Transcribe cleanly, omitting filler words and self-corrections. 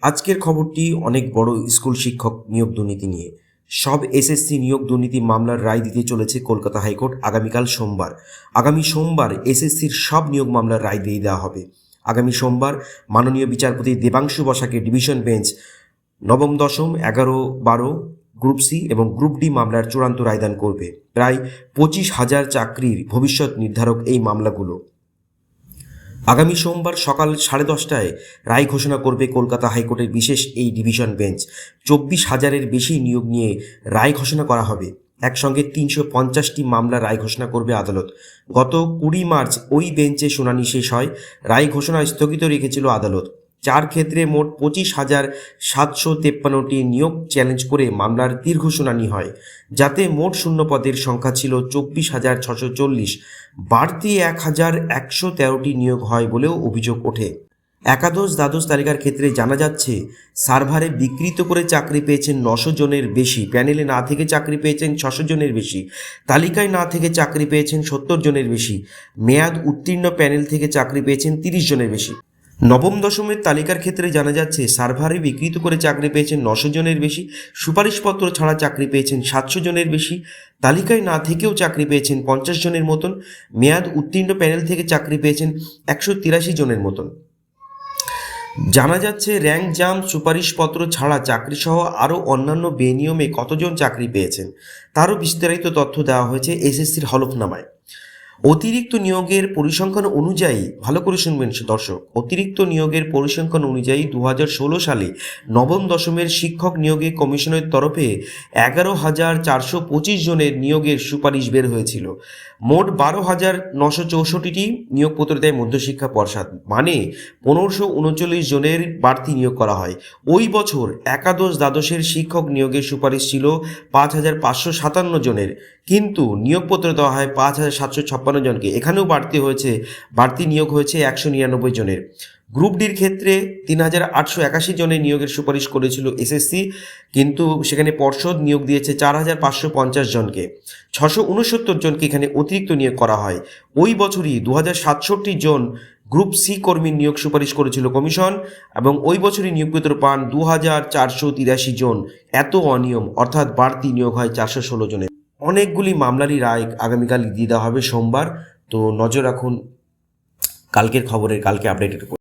আজকের খবরটি অনেক বড় স্কুল শিক্ষক নিয়োগ দুর্নীতি নিয়ে। সব এসএসসি নিয়োগ দুর্নীতি মামলার রায় দিতে চলেছে কলকাতা হাইকোর্ট আগামীকাল সোমবার। আগামী সোমবার এসএসসির সব নিয়োগ মামলার রায় দিয়ে দেওয়া হবে। আগামী সোমবার মাননীয় বিচারপতি দেবাংশু বসাকের ডিভিশন বেঞ্চ নবম, দশম, 11, 12 গ্রুপ সি এবং গ্রুপ ডি মামলার চূড়ান্ত রায়দান করবে। প্রায় 25,000 চাকরির ভবিষ্যৎ নির্ধারক এই মামলাগুলো। আগামী সোমবার সকাল 10:30টায় রায় ঘোষণা করবে কলকাতা হাইকোর্টের বিশেষ এই ডিভিশন বেঞ্চ। 24,000-এর বেশি নিয়োগ নিয়ে রায় ঘোষণা করা হবে। একসঙ্গে 350টি মামলা রায় ঘোষণা করবে আদালত। গত 20 মার্চ ওই বেঞ্চে শুনানি শেষ হয়। রায় ঘোষণা স্থগিত রেখেছিল আদালত। 4 ক্ষেত্রে মোট 25,753টি নিয়োগ চ্যালেঞ্জ করে মামলার দীর্ঘ শুনানি হয়, যাতে মোট শূন্য পদের সংখ্যা ছিল 24,640। বাড়তি 1,113টি নিয়োগ হয় বলেও অভিযোগ ওঠে। একাদশ, দ্বাদশ তালিকার ক্ষেত্রে জানা যাচ্ছে সার্ভারে বিকৃত করে চাকরি পেয়েছেন 900 জনের বেশি, প্যানেলে না থেকে চাকরি পেয়েছেন 600 জনের বেশি, তালিকায় না থেকে চাকরি পেয়েছেন 70 জনের বেশি, মেয়াদ উত্তীর্ণ প্যানেল থেকে চাকরি পেয়েছেন 30 জনের বেশি। নবম, দশমের তালিকার ক্ষেত্রে জানা যাচ্ছে সার্ভারে বিকৃত করে চাকরি পেয়েছেন 900 জনের বেশি, সুপারিশপত্র ছাড়া চাকরি পেয়েছেন 700 জনের বেশি, তালিকায় না থেকেও চাকরি পেয়েছেন 50 জনের মতন, মেয়াদ উত্তীর্ণ প্যানেল থেকে চাকরি পেয়েছেন 183 জনের মতন। জানা যাচ্ছে র্যাঙ্ক জাম্প, সুপারিশপত্র ছাড়া চাকরিসহ আরও অন্যান্য বেনিয়মে কতজন চাকরি পেয়েছেন তারও বিস্তারিত তথ্য দেওয়া হয়েছে এসএসসির হলফনামায়। অতিরিক্ত নিয়োগের পরিসংখ্যান অনুযায়ী, ভালো করে শুনবেন দর্শক, অতিরিক্ত নিয়োগের পরিসংখ্যান অনুযায়ী 2016 সালে নবম, দশমের শিক্ষক নিয়োগে কমিশনের তরফে 11,425 জনের নিয়োগের সুপারিশ বের হয়েছিল। মোট 12,964টি নিয়োগপত্র দেয় মধ্যশিক্ষা পর্ষদ, মানে 1,539 জনের বাড়তি নিয়োগ করা হয়। ওই বছর একাদশ, দ্বাদশের শিক্ষক নিয়োগের সুপারিশ ছিল 5,557 জনের, কিন্তু নিয়োগপত্র দেওয়া হয় 5,756 জনকে। এখানেও বাড়তি নিয়োগ হয়েছে 199 জনের। গ্রুপ ডির ক্ষেত্রে 3,881 জনের নিয়োগের সুপারিশ করেছিল এসএসসি, কিন্তু সেখানে পর্ষদ নিয়োগ দিয়েছে 4,550 জনকে। 669 জনকে এখানে অতিরিক্ত নিয়োগ করা হয়। ওই বছরই 2,067 জন গ্রুপ সি কর্মীর নিয়োগ সুপারিশ করেছিল কমিশন, এবং ওই বছরই নিয়োগপত্র পান 2,483 জন। এত অনিয়ম, অর্থাৎ বাড়তি নিয়োগ হয় 416 জনের। অনেকগুলি মামলারই রায় আগামীকাল দিয়ে দেওয়া হবে সোমবার। তো নজর রাখুন কালকের খবরের, কালকে আপডেটের উপর।